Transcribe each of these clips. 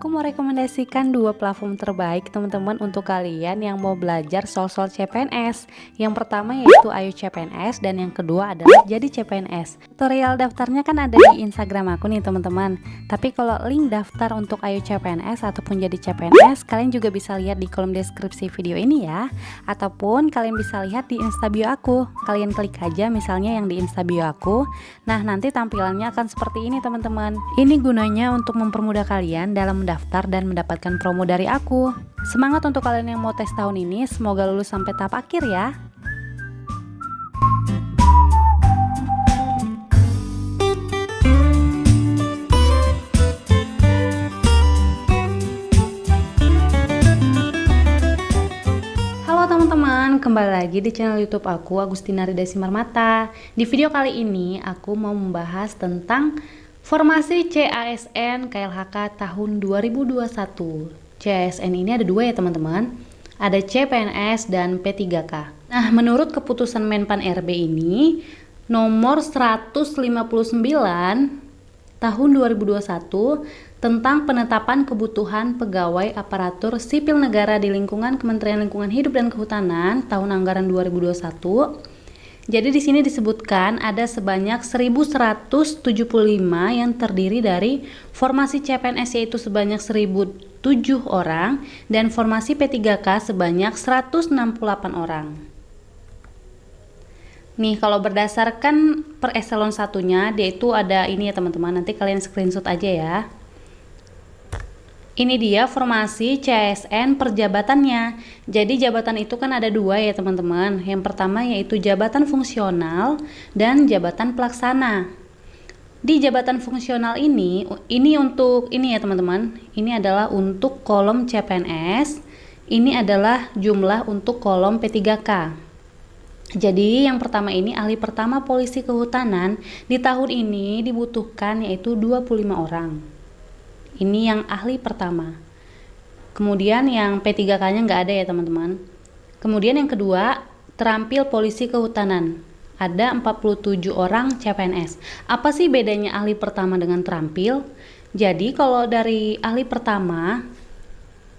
Aku mau rekomendasikan dua platform terbaik teman-teman untuk kalian yang mau belajar soal-soal CPNS. Yang pertama yaitu Ayo CPNS dan yang kedua adalah Jadi CPNS. Tutorial daftarnya kan ada di Instagram aku nih teman-teman. Tapi kalau link daftar untuk Ayo CPNS ataupun Jadi CPNS, kalian juga bisa lihat di kolom deskripsi video ini ya. Ataupun kalian bisa lihat di Instabio aku. Kalian klik aja misalnya yang di Instabio aku. Nah, nanti tampilannya akan seperti ini teman-teman. Ini gunanya untuk mempermudah kalian dalam mendaftar dan mendapatkan promo dari aku. Semangat untuk kalian yang mau tes tahun ini, semoga lulus sampai tahap akhir ya. Halo teman-teman, kembali lagi di channel YouTube aku, Agustina Rida Simarmata. Di video kali ini aku mau membahas tentang formasi CASN KLHK tahun 2021. CASN ini ada dua ya teman-teman. Ada CPNS dan P3K. Nah, menurut keputusan Menpan RB ini nomor 159 tahun 2021 tentang penetapan kebutuhan pegawai aparatur sipil negara di lingkungan Kementerian Lingkungan Hidup dan Kehutanan tahun anggaran 2021. Jadi di sini disebutkan ada sebanyak 1175 yang terdiri dari formasi CPNS yaitu sebanyak 1007 orang dan formasi P3K sebanyak 168 orang. Nih, kalau berdasarkan per eselon satunya, dia itu ada ini ya teman-teman, nanti kalian screenshot aja ya. Ini dia formasi CASN per jabatannya. Jadi jabatan itu kan ada dua ya teman-teman. Yang pertama yaitu jabatan fungsional dan jabatan pelaksana. Di jabatan fungsional ini untuk ini ya teman-teman. Ini adalah untuk kolom CPNS. Ini adalah jumlah untuk kolom P3K. Jadi yang pertama ini ahli pertama polisi kehutanan di tahun ini dibutuhkan yaitu 25 orang. Ini yang ahli pertama. Kemudian yang P3K-nya nggak ada ya teman-teman. Kemudian yang kedua, terampil polisi kehutanan. Ada 47 orang CPNS. Apa sih bedanya ahli pertama dengan terampil? Jadi kalau dari ahli pertama,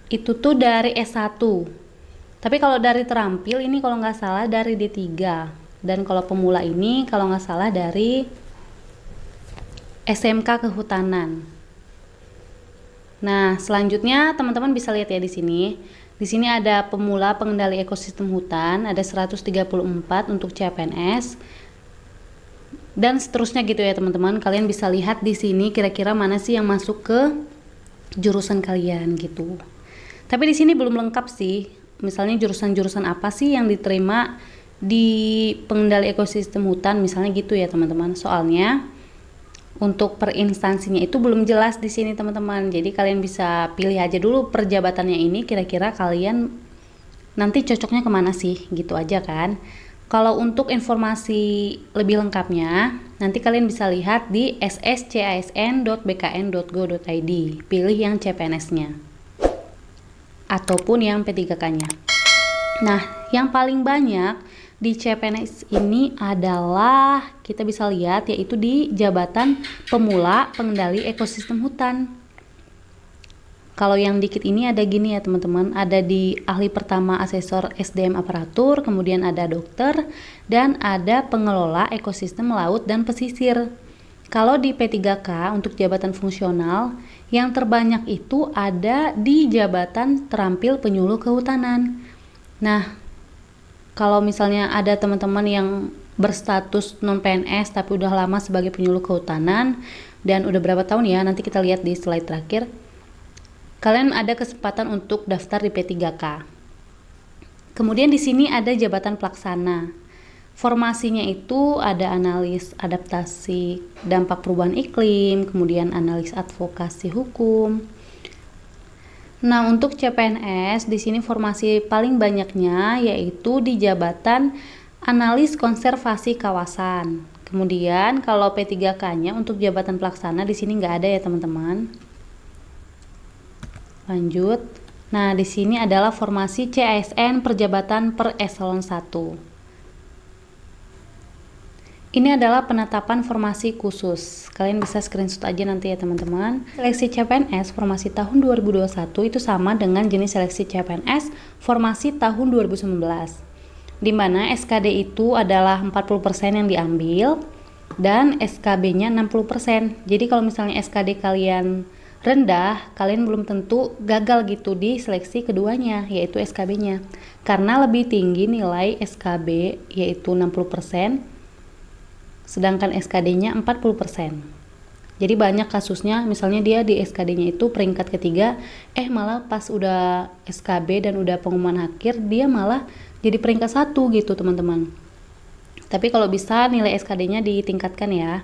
itu tuh dari S1. Tapi kalau dari terampil ini kalau nggak salah dari D3. Dan kalau pemula ini kalau nggak salah dari SMK Kehutanan. Nah, selanjutnya teman-teman bisa lihat ya di sini. Di sini ada pemula pengendali ekosistem hutan, ada 134 untuk CPNS. Dan seterusnya gitu ya teman-teman. Kalian bisa lihat di sini kira-kira mana sih yang masuk ke jurusan kalian gitu. Tapi di sini belum lengkap sih. Misalnya jurusan-jurusan apa sih yang diterima di pengendali ekosistem hutan misalnya gitu ya teman-teman. Soalnya untuk per instansinya itu belum jelas di sini teman-teman. Jadi kalian bisa pilih aja dulu per jabatannya ini kira-kira kalian nanti cocoknya kemana sih gitu aja kan. Kalau untuk informasi lebih lengkapnya nanti kalian bisa lihat di sscasn.bkn.go.id. Pilih yang CPNS-nya ataupun yang P3K-nya. Nah, yang paling banyak di CPNS ini adalah kita bisa lihat yaitu di jabatan pemula pengendali ekosistem hutan. Kalau yang dikit ini ada gini ya teman-teman, ada di ahli pertama asesor SDM aparatur, kemudian ada dokter dan ada pengelola ekosistem laut dan pesisir. Kalau di P3K untuk jabatan fungsional yang terbanyak itu ada di jabatan terampil penyuluh kehutanan. Nah, kalau misalnya ada teman-teman yang berstatus non PNS tapi udah lama sebagai penyuluh kehutanan dan udah berapa tahun ya, nanti kita lihat di slide terakhir. Kalian ada kesempatan untuk daftar di P3K. Kemudian di sini ada jabatan pelaksana. Formasinya itu ada analis adaptasi dampak perubahan iklim, kemudian analis advokasi hukum. Nah, untuk CPNS di sini formasi paling banyaknya yaitu di jabatan analis konservasi kawasan. Kemudian kalau P3K-nya untuk jabatan pelaksana di sini nggak ada ya teman-teman. Lanjut. Nah, di sini adalah formasi CASN per jabatan per eselon 1. Ini adalah penetapan formasi khusus. Kalian bisa screenshot aja nanti ya teman-teman. Seleksi CPNS formasi tahun 2021 itu sama dengan jenis seleksi CPNS formasi tahun 2019. Di mana SKD itu adalah 40% yang diambil dan SKB-nya 60%. Jadi kalau misalnya SKD kalian rendah, kalian belum tentu gagal gitu di seleksi keduanya, yaitu SKB-nya. Karena lebih tinggi nilai SKB yaitu 60%, sedangkan SKD-nya 40%. Jadi banyak kasusnya, misalnya dia di SKD-nya itu peringkat ketiga, malah pas udah SKB dan udah pengumuman akhir, dia malah jadi peringkat 1 gitu teman-teman. Tapi kalau bisa nilai SKD-nya ditingkatkan ya.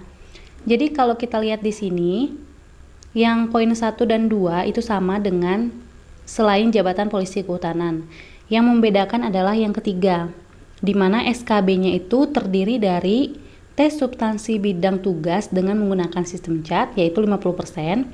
Jadi kalau kita lihat di sini, yang poin 1 dan 2 itu sama dengan selain jabatan polisi kehutanan. Yang membedakan adalah yang ketiga, di mana SKB-nya itu terdiri dari tes substansi bidang tugas dengan menggunakan sistem CAT yaitu 50%,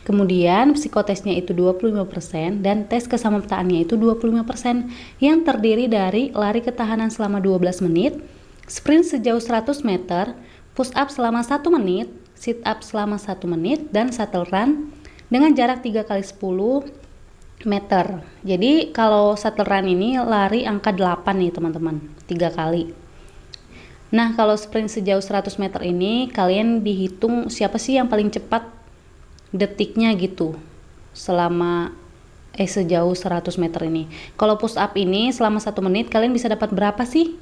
kemudian psikotesnya itu 25% dan tes kesamaptaannya itu 25% yang terdiri dari lari ketahanan selama 12 menit, sprint sejauh 100 meter, push up selama 1 menit, sit up selama 1 menit, dan shuttle run dengan jarak 3x10 meter. Jadi kalau shuttle run ini lari angka 8 nih teman-teman, 3 kali. Nah, kalau sprint sejauh 100 meter ini, kalian dihitung siapa sih yang paling cepat detiknya gitu selama sejauh 100 meter ini. Kalau push up ini selama 1 menit, kalian bisa dapat berapa sih?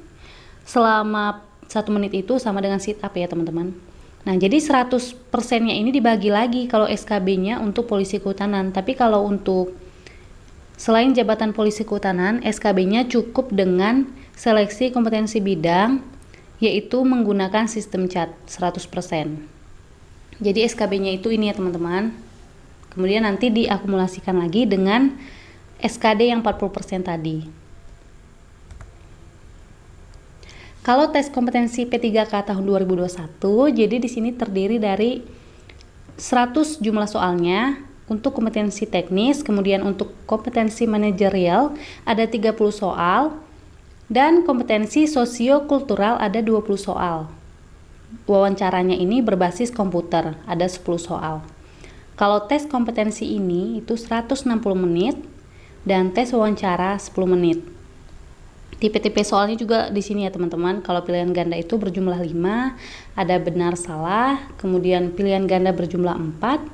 Selama 1 menit itu sama dengan sit up ya teman-teman. Nah, jadi 100%-nya ini dibagi lagi kalau SKB-nya untuk polisi kehutanan. Tapi kalau untuk selain jabatan polisi kehutanan, SKB-nya cukup dengan seleksi kompetensi bidang, yaitu menggunakan sistem CAT 100%. Jadi SKB-nya itu ini ya teman-teman. Kemudian nanti diakumulasikan lagi dengan SKD yang 40% tadi. Kalau tes kompetensi P3K tahun 2021, jadi di sini terdiri dari 100 jumlah soalnya untuk kompetensi teknis, kemudian untuk kompetensi manajerial ada 30 soal, dan kompetensi sosiokultural ada 20 soal. Wawancaranya ini berbasis komputer, ada 10 soal. Kalau tes kompetensi ini itu 160 menit dan tes wawancara 10 menit. Tipe-tipe soalnya juga di sini ya teman-teman. Kalau pilihan ganda itu berjumlah 5, ada benar salah, kemudian pilihan ganda berjumlah 4.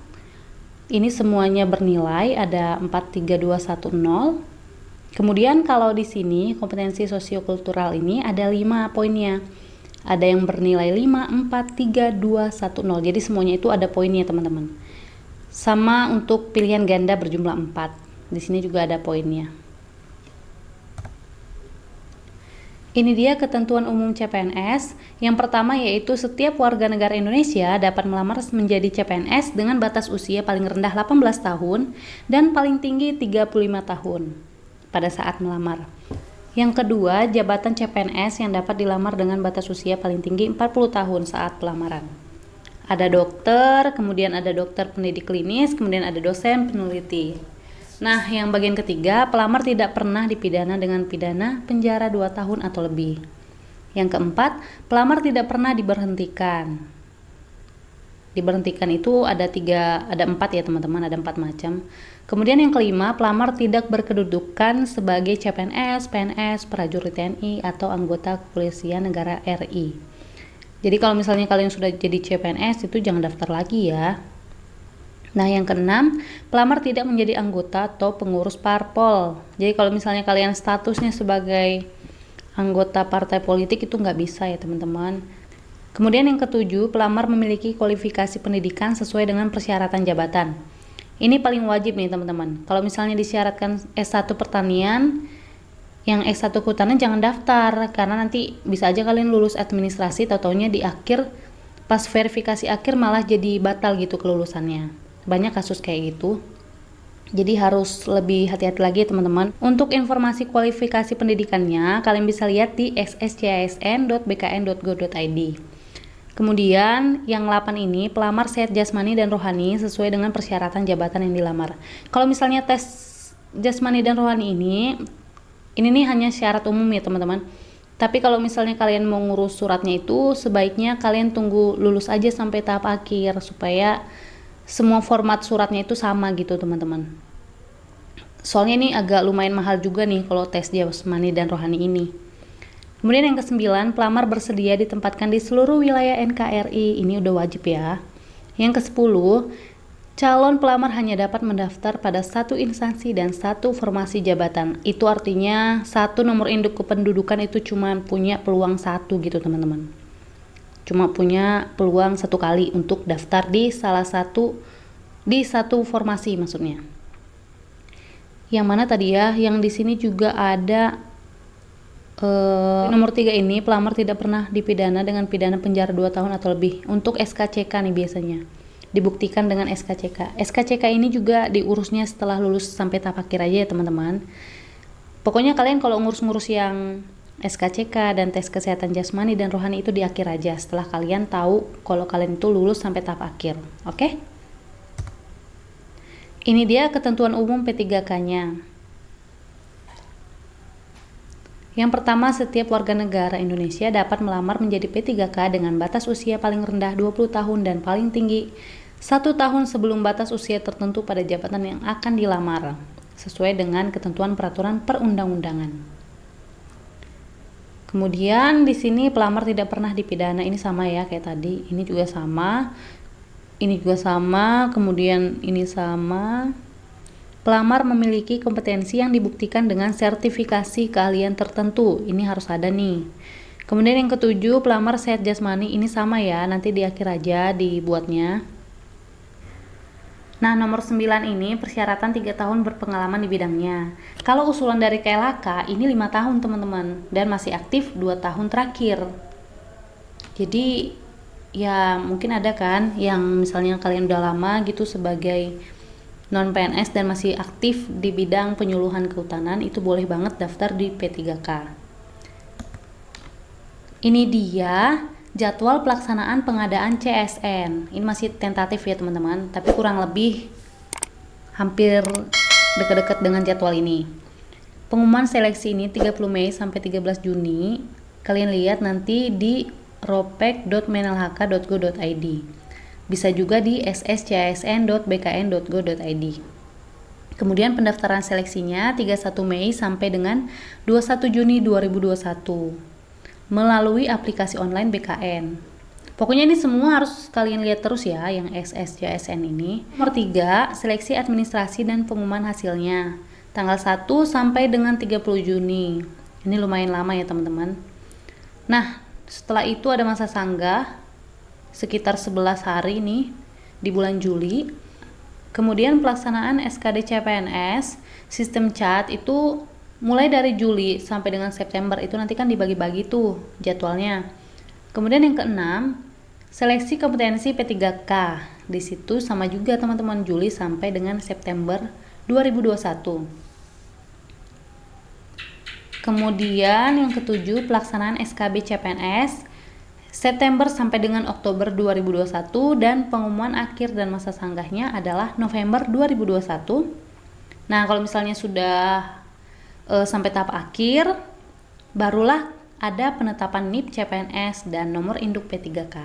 Ini semuanya bernilai, ada 4, 3, 2, 1, 0. Kemudian kalau di sini kompetensi sosiokultural ini ada 5 poinnya. Ada yang bernilai 5, 4, 3, 2, 1, 0. Jadi semuanya itu ada poinnya teman-teman. Sama untuk pilihan ganda berjumlah 4. Di sini juga ada poinnya. Ini dia ketentuan umum CPNS. Yang pertama yaitu setiap warga negara Indonesia dapat melamar menjadi CPNS dengan batas usia paling rendah 18 tahun dan paling tinggi 35 tahun pada saat melamar. Yang kedua, jabatan CPNS yang dapat dilamar dengan batas usia paling tinggi 40 tahun saat pelamaran. Ada dokter, kemudian ada dokter pendidik klinis, kemudian ada dosen peneliti. Nah, yang bagian ketiga, pelamar tidak pernah dipidana dengan pidana penjara 2 tahun atau lebih. Yang keempat, pelamar tidak pernah diberhentikan. Diberhentikan itu ada 4 ya teman-teman, ada 4 macam. Kemudian yang kelima, pelamar tidak berkedudukan sebagai CPNS, PNS, prajurit TNI, atau anggota kepolisian negara RI. Jadi kalau misalnya kalian sudah jadi CPNS itu jangan daftar lagi ya. Nah, yang keenam, pelamar tidak menjadi anggota atau pengurus parpol. Jadi kalau misalnya kalian statusnya sebagai anggota partai politik itu nggak bisa ya teman-teman. Kemudian yang ketujuh, pelamar memiliki kualifikasi pendidikan sesuai dengan persyaratan jabatan. Ini paling wajib nih teman-teman. Kalau misalnya disyaratkan S1 pertanian, yang S1 kehutanan jangan daftar, karena nanti bisa aja kalian lulus administrasi, tau-taunya di akhir, pas verifikasi akhir malah jadi batal gitu kelulusannya. Banyak kasus kayak gitu. Jadi harus lebih hati-hati lagi teman-teman. Untuk informasi kualifikasi pendidikannya, kalian bisa lihat di sscisn.bkn.go.id. Kemudian yang 8 ini, pelamar sehat jasmani dan rohani sesuai dengan persyaratan jabatan yang dilamar. Kalau misalnya tes jasmani dan rohani ini nih hanya syarat umum ya teman-teman. Tapi kalau misalnya kalian mau ngurus suratnya itu, sebaiknya kalian tunggu lulus aja sampai tahap akhir, supaya semua format suratnya itu sama gitu teman-teman. Soalnya ini agak lumayan mahal juga nih kalau tes jasmani dan rohani ini. Kemudian yang ke-9, pelamar bersedia ditempatkan di seluruh wilayah NKRI. Ini udah wajib ya. Yang ke-10, calon pelamar hanya dapat mendaftar pada satu instansi dan satu formasi jabatan. Itu artinya satu nomor induk kependudukan itu cuma punya peluang satu gitu teman-teman. Cuma punya peluang satu kali untuk daftar di satu formasi maksudnya. Yang mana tadi ya, yang di sini juga ada nomor 3 ini, pelamar tidak pernah dipidana dengan pidana penjara 2 tahun atau lebih. Untuk SKCK nih biasanya dibuktikan dengan SKCK. SKCK ini juga diurusnya setelah lulus sampai tahap akhir aja ya teman-teman. Pokoknya kalian kalau ngurus-ngurus yang SKCK dan tes kesehatan jasmani dan rohani itu di akhir aja, setelah kalian tahu kalau kalian itu lulus sampai tahap akhir. Oke? Ini dia ketentuan umum P3K-nya. Yang pertama, setiap warga negara Indonesia dapat melamar menjadi P3K dengan batas usia paling rendah 20 tahun dan paling tinggi 1 tahun sebelum batas usia tertentu pada jabatan yang akan dilamar, sesuai dengan ketentuan peraturan perundang-undangan. Kemudian di sini pelamar tidak pernah dipidana, ini sama ya kayak tadi, ini juga sama, kemudian ini sama. Pelamar memiliki kompetensi yang dibuktikan dengan sertifikasi keahlian tertentu. Ini harus ada nih. Kemudian yang ke-7, pelamar sehat jasmani. Ini sama ya, nanti di akhir aja dibuatnya. Nah, nomor 9 ini persyaratan 3 tahun berpengalaman di bidangnya. Kalau usulan dari KLHK, ini 5 tahun teman-teman. Dan masih aktif 2 tahun terakhir. Jadi, ya mungkin ada kan yang misalnya kalian udah lama gitu sebagai non-PNS dan masih aktif di bidang penyuluhan kehutanan, itu boleh banget daftar di P3K. Ini dia jadwal pelaksanaan pengadaan CSN. Ini masih tentatif ya teman-teman, tapi kurang lebih hampir dekat-dekat dengan jadwal ini. Pengumuman seleksi ini 30 Mei sampai 13 Juni. Kalian lihat nanti di ropek.menlhk.go.id. Bisa juga di sscsn.bkn.go.id. Kemudian pendaftaran seleksinya 31 Mei sampai dengan 21 Juni 2021 melalui aplikasi online BKN. Pokoknya ini semua harus kalian lihat terus ya yang sscsn ini. Nomor 3, seleksi administrasi dan pengumuman hasilnya tanggal 1 sampai dengan 30 Juni. Ini lumayan lama ya teman-teman. Nah, setelah itu ada masa sanggah sekitar 11 hari nih di bulan Juli. Kemudian pelaksanaan SKD CPNS sistem CAT itu mulai dari Juli sampai dengan September, itu nanti kan dibagi-bagi tuh jadwalnya. Kemudian yang ke-6, seleksi kompetensi P3K. Di situ sama juga teman-teman, Juli sampai dengan September 2021. Kemudian yang ke-7, pelaksanaan SKB CPNS September sampai dengan Oktober 2021 dan pengumuman akhir dan masa sanggahnya adalah November 2021. Nah, kalau misalnya sudah sampai tahap akhir, barulah ada penetapan NIP CPNS dan nomor induk P3K.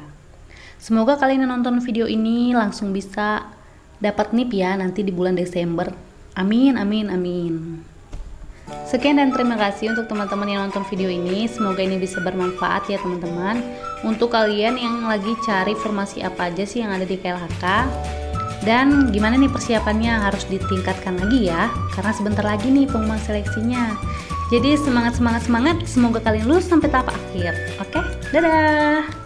Semoga kalian yang nonton video ini langsung bisa dapat NIP ya nanti di bulan Desember. Amin, amin, amin. Sekian dan terima kasih untuk teman-teman yang nonton video ini. Semoga ini bisa bermanfaat ya teman-teman. Untuk kalian yang lagi cari formasi apa aja sih yang ada di KLHK, dan gimana nih persiapannya, harus ditingkatkan lagi ya, karena sebentar lagi nih pengumuman seleksinya. Jadi semangat, semoga kalian lulus sampai tahap akhir. Oke, dadah.